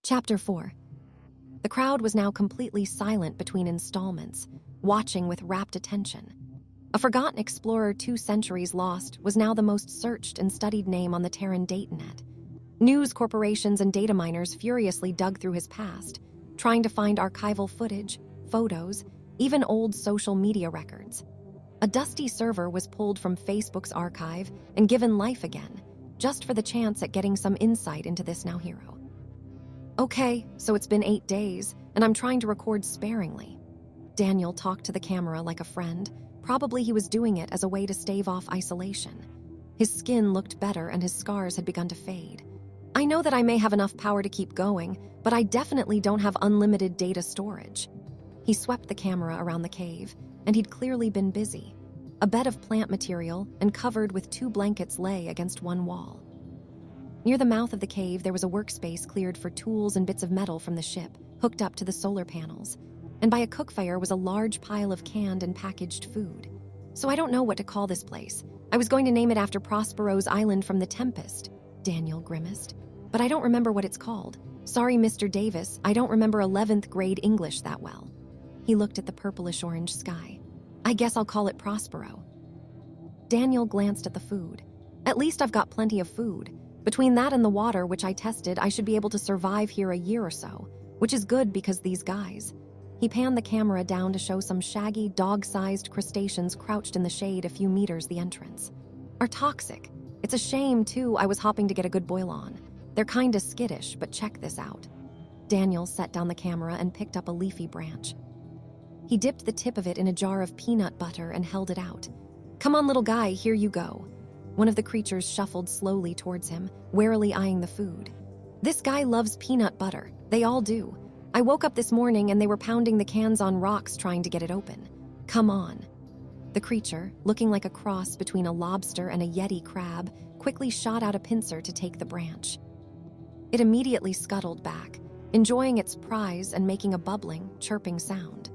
Chapter 4. The crowd was now completely silent between installments, watching with rapt attention. A forgotten explorer 2 centuries lost was now the most searched and studied name on the Terran datanet. News corporations and data miners furiously dug through his past, trying to find archival footage, photos, even old social media records. A dusty server was pulled from Facebook's archive and given life again, just for the chance at getting some insight into this now hero. Okay, so it's been 8 days, and I'm trying to record sparingly. Daniel talked to the camera like a friend. Probably he was doing it as a way to stave off isolation. His skin looked better and his scars had begun to fade. I know that I may have enough power to keep going, but I definitely don't have unlimited data storage. He swept the camera around the cave, and he'd clearly been busy. A bed of plant material and covered with 2 blankets lay against one wall. Near the mouth of the cave, there was a workspace cleared for tools and bits of metal from the ship, hooked up to the solar panels. And by a cookfire was a large pile of canned and packaged food. So I don't know what to call this place. I was going to name it after Prospero's island from The Tempest, Daniel grimaced. But I don't remember what it's called. Sorry, Mr. Davis, I don't remember 11th grade English that well. He looked at the purplish-orange sky. I guess I'll call it Prospero. Daniel glanced at the food. At least I've got plenty of food. Between that and the water, which I tested, I should be able to survive here a year or so, which is good because these guys. He panned the camera down to show some shaggy, dog-sized crustaceans crouched in the shade a few meters the entrance. Are toxic. It's a shame, too, I was hopping to get a good boil on. They're kinda skittish, but check this out. Daniel set down the camera and picked up a leafy branch. He dipped the tip of it in a jar of peanut butter and held it out. Come on, little guy, here you go. One of the creatures shuffled slowly towards him, warily eyeing the food. This guy loves peanut butter. They all do. I woke up this morning and they were pounding the cans on rocks trying to get it open. Come on. The creature, looking like a cross between a lobster and a yeti crab, quickly shot out a pincer to take the branch. It immediately scuttled back, enjoying its prize and making a bubbling, chirping sound.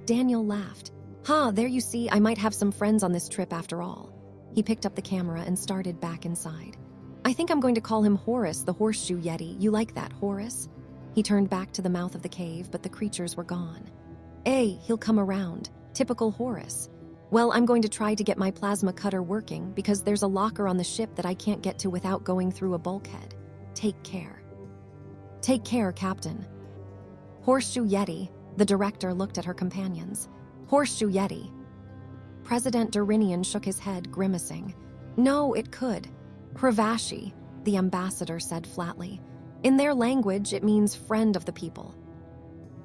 Daniel laughed. There you see, I might have some friends on this trip after all. He picked up the camera and started back inside. I think I'm going to call him Horace, the horseshoe yeti. You like that, Horace? He turned back to the mouth of the cave, but the creatures were gone. He'll come around. Typical Horace. Well, I'm going to try to get my plasma cutter working because there's a locker on the ship that I can't get to without going through a bulkhead. Take care. Take care, Captain. Horseshoe yeti. The director looked at her companions. Horseshoe yeti. President Durinian shook his head, grimacing. No, it could. Hrovashi, the ambassador said flatly. In their language, it means friend of the people.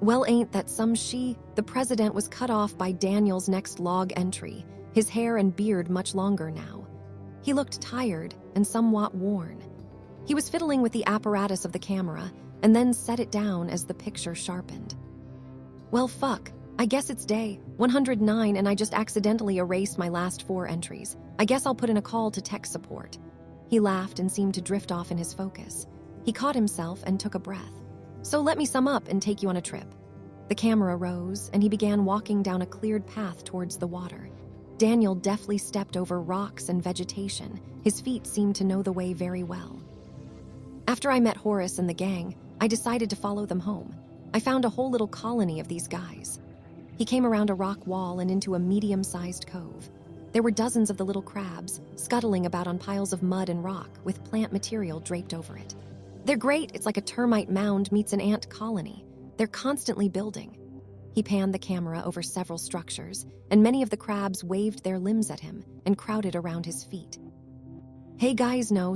Well, ain't that some she? The president was cut off by Daniel's next log entry, his hair and beard much longer now. He looked tired and somewhat worn. He was fiddling with the apparatus of the camera and then set it down as the picture sharpened. Well, fuck. I guess it's day 109 and I just accidentally erased my last 4 entries. I guess I'll put in a call to tech support. He laughed and seemed to drift off in his focus. He caught himself and took a breath. So let me sum up and take you on a trip. The camera rose and he began walking down a cleared path towards the water. Daniel deftly stepped over rocks and vegetation. His feet seemed to know the way very well. After I met Horace and the gang, I decided to follow them home. I found a whole little colony of these guys. He came around a rock wall and into a medium-sized cove. There were dozens of the little crabs, scuttling about on piles of mud and rock, with plant material draped over it. They're great, it's like a termite mound meets an ant colony. They're constantly building. He panned the camera over several structures, and many of the crabs waved their limbs at him and crowded around his feet. Hey guys, no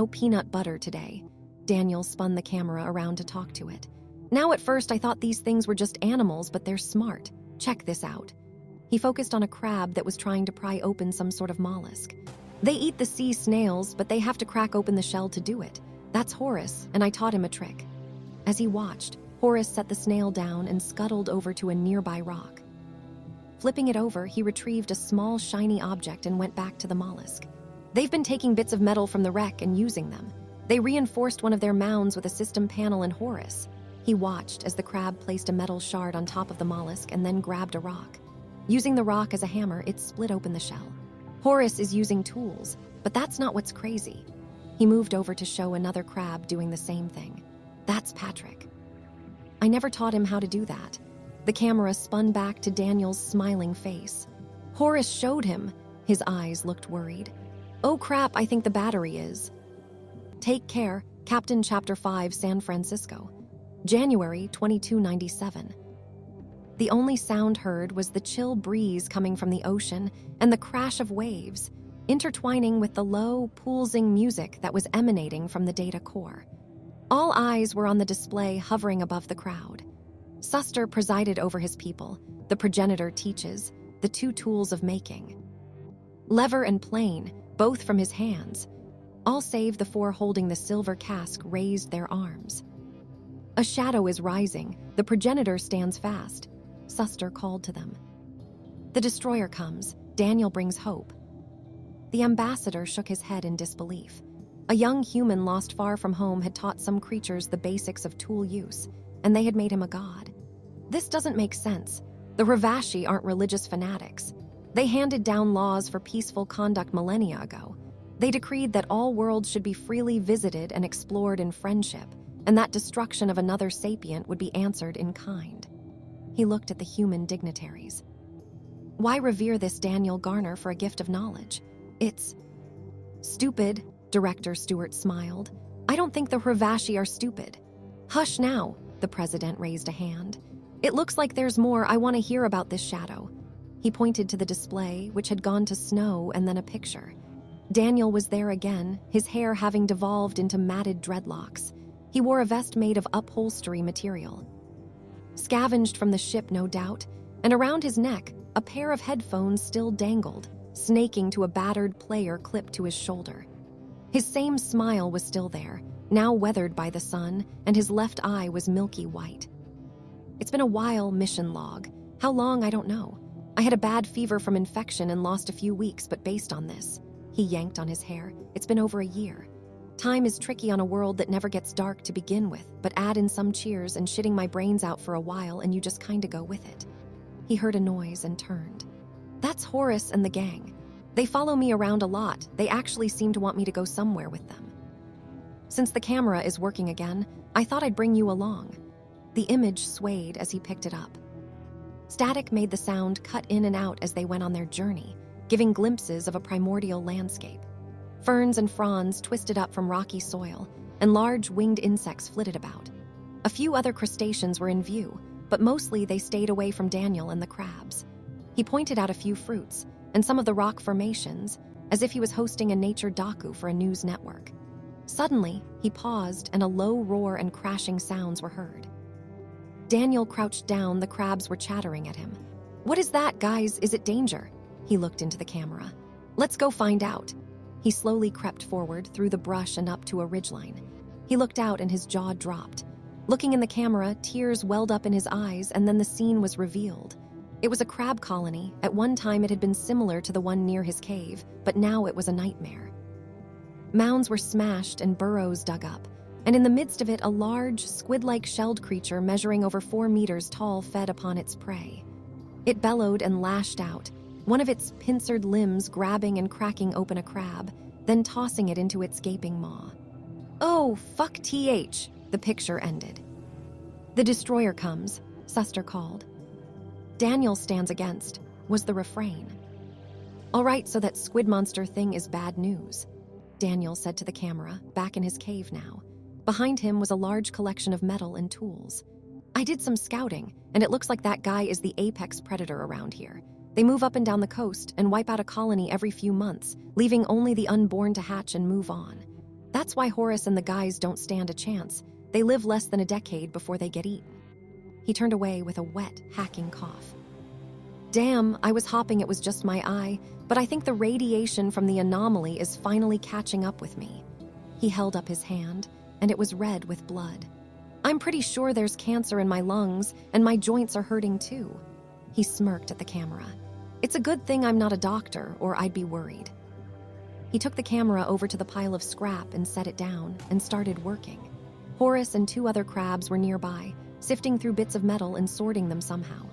peanut butter today. Daniel spun the camera around to talk to it. Now at first I thought these things were just animals, but they're smart. Check this out. He focused on a crab that was trying to pry open some sort of mollusk. They eat the sea snails, but they have to crack open the shell to do it. That's Horace, and I taught him a trick. As he watched, Horace set the snail down and scuttled over to a nearby rock. Flipping it over, he retrieved a small shiny object and went back to the mollusk. They've been taking bits of metal from the wreck and using them. They reinforced one of their mounds with a system panel in Horace. He watched as the crab placed a metal shard on top of the mollusk and then grabbed a rock. Using the rock as a hammer, it split open the shell. Horace is using tools, but that's not what's crazy. He moved over to show another crab doing the same thing. That's Patrick. I never taught him how to do that. The camera spun back to Daniel's smiling face. Horace showed him. His eyes looked worried. Oh crap, I think the battery is. Take care, Captain Chapter 5, San Francisco. January 2297. The only sound heard was the chill breeze coming from the ocean and the crash of waves, intertwining with the low, pulsing music that was emanating from the data core. All eyes were on the display hovering above the crowd. Suster presided over his people. The progenitor teaches, the two tools of making. Lever and plane, both from his hands. All save the four holding the silver cask raised their arms. A shadow is rising. The progenitor stands fast. Suster called to them. The destroyer comes. Daniel brings hope. The ambassador shook his head in disbelief. A young human lost far from home had taught some creatures the basics of tool use, and they had made him a god. This doesn't make sense. The Hrovashi aren't religious fanatics. They handed down laws for peaceful conduct millennia ago. They decreed that all worlds should be freely visited and explored in friendship, and that destruction of another sapient would be answered in kind. He looked at the human dignitaries. Why revere this Daniel Garner for a gift of knowledge? It's stupid, Director Stewart smiled. I don't think the Hrovashi are stupid. Hush now, the president raised a hand. It looks like there's more. I want to hear about this shadow. He pointed to the display, which had gone to snow and then a picture. Daniel was there again, his hair having devolved into matted dreadlocks. He wore a vest made of upholstery material. Scavenged from the ship, no doubt, and around his neck, a pair of headphones still dangled, snaking to a battered player clipped to his shoulder. His same smile was still there, now weathered by the sun, and his left eye was milky white. It's been a while, mission log. How long, I don't know. I had a bad fever from infection and lost a few weeks, but based on this, he yanked on his hair, it's been over a year. Time is tricky on a world that never gets dark to begin with, but add in some cheers and shitting my brains out for a while and you just kinda go with it. He heard a noise and turned. That's Horace and the gang. They follow me around a lot. They actually seem to want me to go somewhere with them. Since the camera is working again, I thought I'd bring you along. The image swayed as he picked it up. Static made the sound cut in and out as they went on their journey, giving glimpses of a primordial landscape. Ferns and fronds twisted up from rocky soil, and large winged insects flitted about. A few other crustaceans were in view, but mostly they stayed away from Daniel and the crabs. He pointed out a few fruits, and some of the rock formations, as if he was hosting a nature docu for a news network. Suddenly, he paused and a low roar and crashing sounds were heard. Daniel crouched down, the crabs were chattering at him. What is that, guys? Is it danger? He looked into the camera. Let's go find out. He slowly crept forward through the brush and up to a ridgeline. He looked out and his jaw dropped. Looking in the camera, tears welled up in his eyes and then the scene was revealed. It was a crab colony. At one time it had been similar to the one near his cave, but now it was a nightmare. Mounds were smashed and burrows dug up, and in the midst of it a large, squid-like shelled creature measuring over 4 meters tall fed upon its prey. It bellowed and lashed out, one of its pincered limbs grabbing and cracking open a crab, then tossing it into its gaping maw. Oh, fuck TH, the picture ended. The destroyer comes, Suster called. Daniel stands against, was the refrain. All right, so that squid monster thing is bad news, Daniel said to the camera, back in his cave now. Behind him was a large collection of metal and tools. I did some scouting, and it looks like that guy is the apex predator around here. They move up and down the coast and wipe out a colony every few months, leaving only the unborn to hatch and move on. That's why Horace and the guys don't stand a chance. They live less than a decade before they get eaten. He turned away with a wet, hacking cough. Damn, I was hoping it was just my eye, but I think the radiation from the anomaly is finally catching up with me. He held up his hand, and it was red with blood. I'm pretty sure there's cancer in my lungs, and my joints are hurting too. He smirked at the camera. It's a good thing I'm not a doctor, or I'd be worried. He took the camera over to the pile of scrap and set it down, and started working. Horace and 2 other crabs were nearby, sifting through bits of metal and sorting them somehow.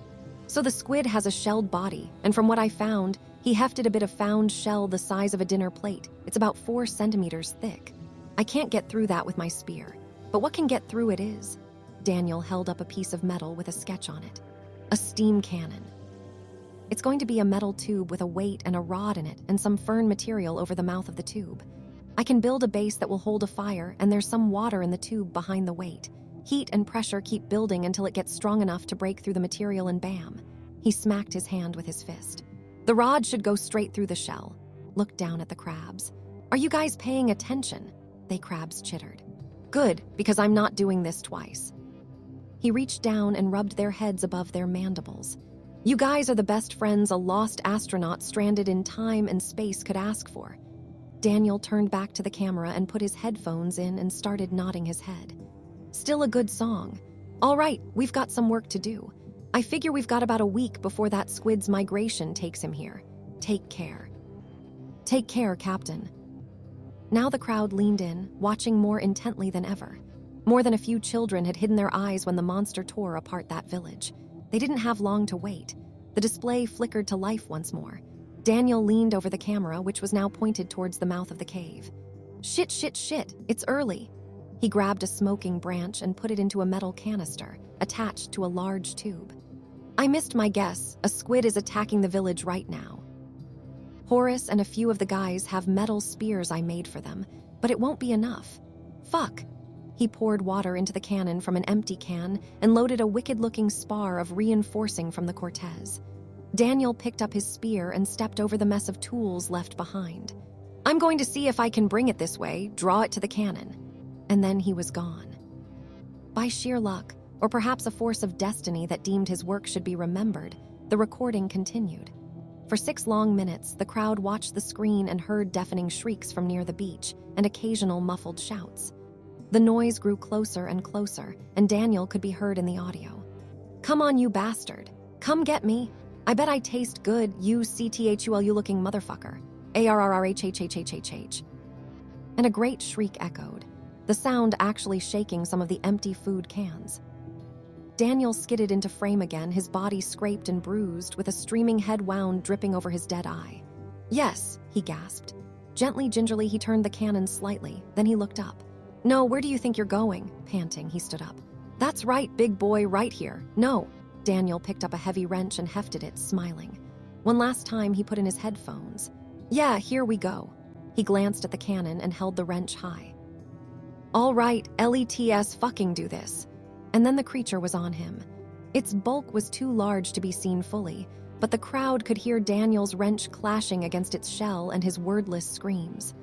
So the squid has a shelled body, and from what I found, he hefted a bit of found shell the size of a dinner plate. It's about 4 centimeters thick. I can't get through that with my spear. but what can get through it is. Daniel held up a piece of metal with a sketch on it. A steam cannon. It's going to be a metal tube with a weight and a rod in it and some fern material over the mouth of the tube. I can build a base that will hold a fire, and there's some water in the tube behind the weight. Heat and pressure keep building until it gets strong enough to break through the material, and bam. He smacked his hand with his fist. The rod should go straight through the shell. Looked down at the crabs. Are you guys paying attention? They crabs chittered. Good, because I'm not doing this twice. He reached down and rubbed their heads above their mandibles. You guys are the best friends a lost astronaut stranded in time and space could ask for. Daniel turned back to the camera and put his headphones in and started nodding his head. Still a good song. All right, we've got some work to do. I figure we've got about a week before that squid's migration takes him here. Take care. Take care, Captain. Now the crowd leaned in, watching more intently than ever. More than a few children had hidden their eyes when the monster tore apart that village. They didn't have long to wait. The display flickered to life once more. Daniel leaned over the camera, which was now pointed towards the mouth of the cave. Shit, it's early. He grabbed a smoking branch and put it into a metal canister, attached to a large tube. I missed my guess. A squid is attacking the village right now. Horace and a few of the guys have metal spears I made for them, but it won't be enough. Fuck. He poured water into the cannon from an empty can and loaded a wicked-looking spar of reinforcing from the Cortez. Daniel picked up his spear and stepped over the mess of tools left behind. I'm going to see if I can bring it this way, draw it to the cannon. And then he was gone. By sheer luck, or perhaps a force of destiny that deemed his work should be remembered, the recording continued. For 6 long minutes, the crowd watched the screen and heard deafening shrieks from near the beach and occasional muffled shouts. The noise grew closer and closer, and Daniel could be heard in the audio. Come on, you bastard. Come get me. I bet I taste good, you CTHULU-looking motherfucker. ARRRHHHHHH. And a great shriek echoed, the sound actually shaking some of the empty food cans. Daniel skidded into frame again, his body scraped and bruised, with a streaming head wound dripping over his dead eye. Yes, he gasped. Gently, gingerly, he turned the cannon slightly, then he looked up. No, where do you think you're going? Panting, he stood up. That's right, big boy, right here. No. Daniel picked up a heavy wrench and hefted it, smiling. One last time, he put in his headphones. Yeah, here we go. He glanced at the cannon and held the wrench high. All right, LETS fucking do this. And then the creature was on him. Its bulk was too large to be seen fully, but the crowd could hear Daniel's wrench clashing against its shell and his wordless screams.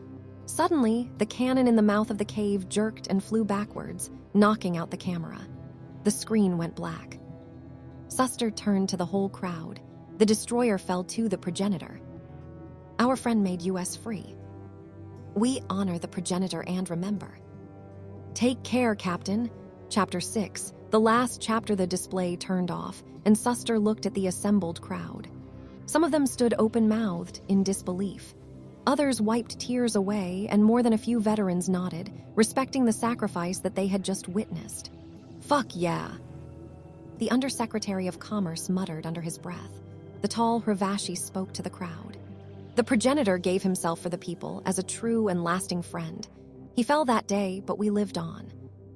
Suddenly, the cannon in the mouth of the cave jerked and flew backwards, knocking out the camera. The screen went black. Suster turned to the whole crowd. The destroyer fell to the progenitor. Our friend made US free. We honor the progenitor and remember. Take care, Captain. Chapter 6, the last chapter. The display turned off, and Suster looked at the assembled crowd. Some of them stood open-mouthed in disbelief. Others wiped tears away, and more than a few veterans nodded, respecting the sacrifice that they had just witnessed. Fuck yeah. The Undersecretary of Commerce muttered under his breath. The tall Hrovashi spoke to the crowd. The progenitor gave himself for the people as a true and lasting friend. He fell that day, but we lived on.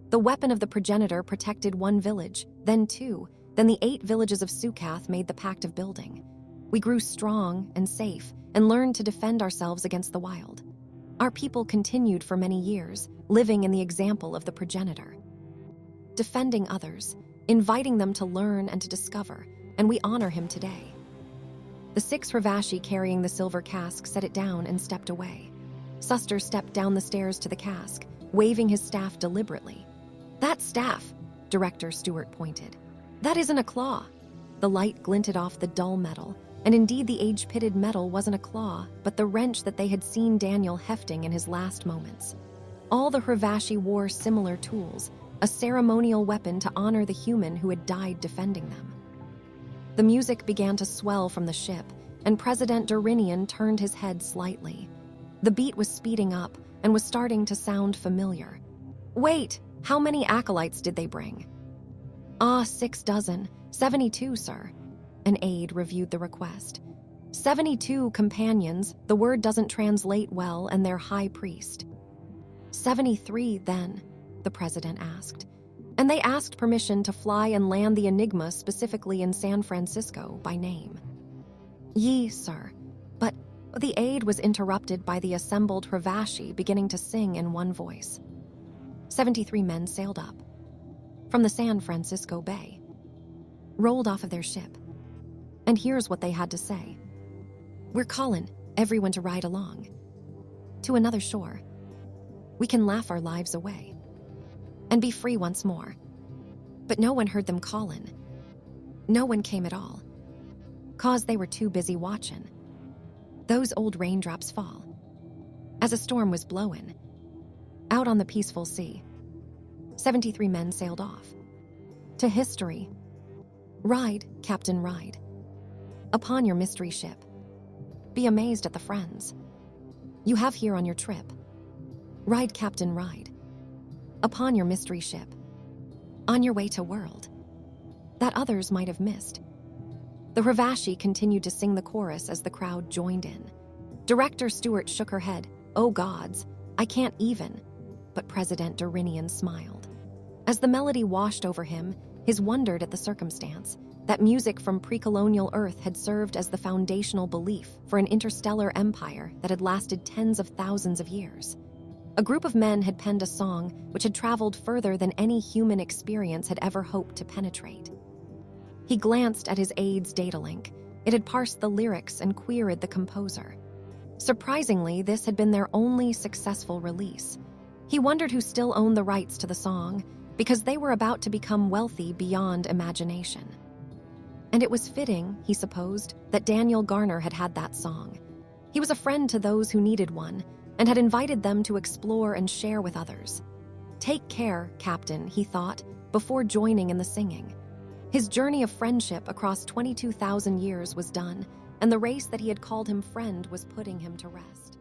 The weapon of the progenitor protected one village, then 2, then the 8 villages of Sukath made the pact of building. We grew strong and safe and learned to defend ourselves against the wild. Our people continued for many years, living in the example of the progenitor. Defending others, inviting them to learn and to discover, and we honor him today. The 6 Hrovashi carrying the silver cask set it down and stepped away. Suster stepped down the stairs to the cask, waving his staff deliberately. That staff, Director Stewart pointed. That isn't a claw. The light glinted off the dull metal, and indeed the age-pitted metal wasn't a claw, but the wrench that they had seen Daniel hefting in his last moments. All the Hrovashi wore similar tools, a ceremonial weapon to honor the human who had died defending them. The music began to swell from the ship, and President Durinian turned his head slightly. The beat was speeding up and was starting to sound familiar. Wait, how many acolytes did they bring? 6 dozen. 72, sir. An aide reviewed the request. 72 companions, the word doesn't translate well, and their high priest. 73, then. the president asked. And they asked permission to fly and land the Enigma specifically in San Francisco by name. Ye, sir. But the aide was interrupted by the assembled Hrovashi beginning to sing in one voice. 73 men sailed up from the San Francisco Bay, rolled off of their ship. And here's what they had to say. We're calling everyone to ride along to another shore. We can laugh our lives away and be free once more. But no one heard them calling. No one came at all, 'cause they were too busy watching those old raindrops fall as a storm was blowing out on the peaceful sea. 73 men sailed off to history. Ride, Captain, ride upon your mystery ship. Be amazed at the friends you have here on your trip. Ride, Captain, ride upon your mystery ship, on your way to world that others might have missed. The Hrovashi continued to sing the chorus as the crowd joined in. Director Stewart shook her head. Oh gods, I can't even. But President Durinian smiled. As the melody washed over him, he wondered at the circumstance that music from pre-colonial Earth had served as the foundational belief for an interstellar empire that had lasted tens of thousands of years. A group of men had penned a song which had traveled further than any human experience had ever hoped to penetrate. He glanced at his aide's data link. It had parsed the lyrics and queried the composer. Surprisingly, this had been their only successful release. He wondered who still owned the rights to the song, because they were about to become wealthy beyond imagination. And it was fitting, he supposed, that Daniel Garner had had that song. He was a friend to those who needed one, and had invited them to explore and share with others. Take care, Captain, he thought, before joining in the singing. His journey of friendship across 22,000 years was done, and the race that he had called him friend was putting him to rest.